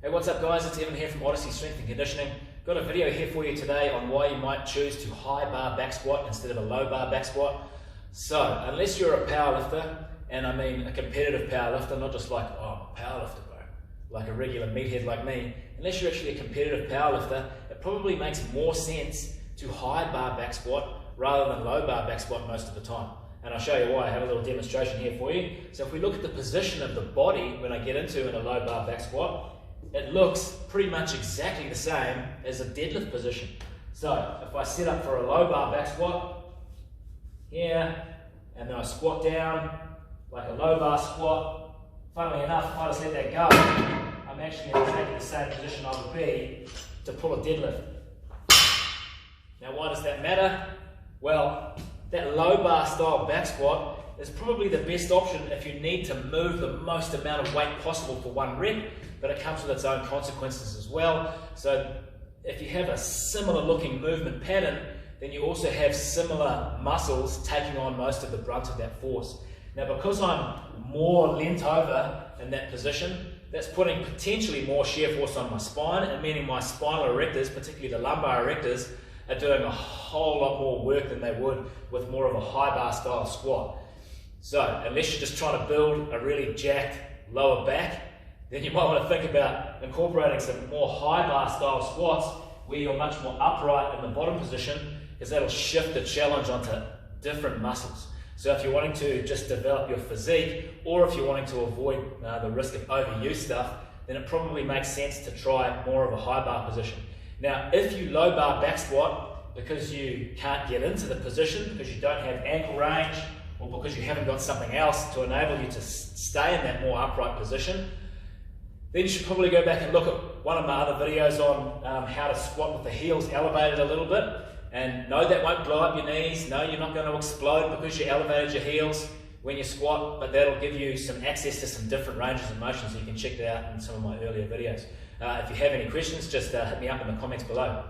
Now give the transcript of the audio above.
Hey, what's up guys, it's Evan here from Odyssey Strength and Conditioning. Got a video here for you today on why you might choose to high bar back squat instead of a low bar back squat. So, unless you're a powerlifter, and I mean a competitive powerlifter, not just like, oh, I'm a powerlifter bro, like a regular meathead like me, unless you're actually a competitive powerlifter, it probably makes more sense to high bar back squat rather than low bar back squat most of the time. And I'll show you why. I have a little demonstration here for you. So if we look at the position of the body when I get into in a low bar back squat, it looks pretty much exactly the same as a deadlift position. So if I set up for a low bar back squat here, and then I squat down like a low bar squat, funnily enough, if I just let that go, I'm actually in exactly the same position I would be to pull a deadlift. Now why does that matter? Well, that low bar style back squat is probably the best option if you need to move the most amount of weight possible for one rep, but it comes with its own consequences as well. So if you have a similar looking movement pattern, then you also have similar muscles taking on most of the brunt of that force. Now because I'm more leant over in that position, that's putting potentially more shear force on my spine, and meaning my spinal erectors, particularly the lumbar erectors, are doing a whole lot more work than they would with more of a high bar style squat. So unless you're just trying to build a really jacked lower back, then you might want to think about incorporating some more high bar style squats where you're much more upright in the bottom position, because that'll shift the challenge onto different muscles. So if you're wanting to just develop your physique, or if you're wanting to avoid the risk of overuse stuff, then it probably makes sense to try more of a high bar position. Now if you low bar back squat because you can't get into the position, because you don't have ankle range, or because you haven't got something else to enable you to stay in that more upright position, then you should probably go back and look at one of my other videos on how to squat with the heels elevated a little bit. And no, that won't blow up your knees. No, you're not going to explode because you elevated your heels when you squat, but that'll give you some access to some different ranges of motion, so you can check that out in some of my earlier videos. If you have any questions, just hit me up in the comments below.